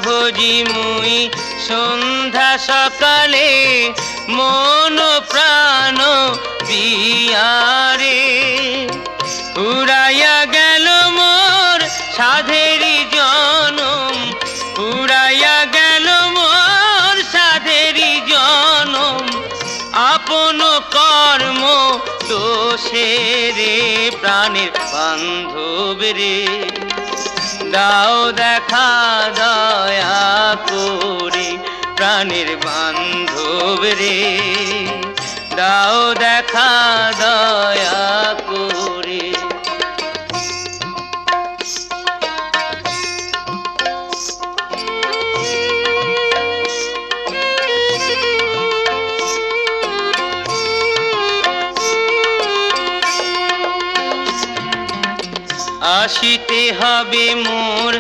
ভোজি মুই সন্ধ্যা সকালে মন প্রাণ দিয়ারে। উড়াইয়া গেল মোর সাধেরি জনম, উড়াইয়া গেল মোর সাধেরি জনম, আপন কর্ম দোষে রে প্রাণের বান্ধব রে। দাও দেখা দয়া করে প্রাণের বান্ধব রে, দাও দেখা দয়া করে। আসিতে হবে মোর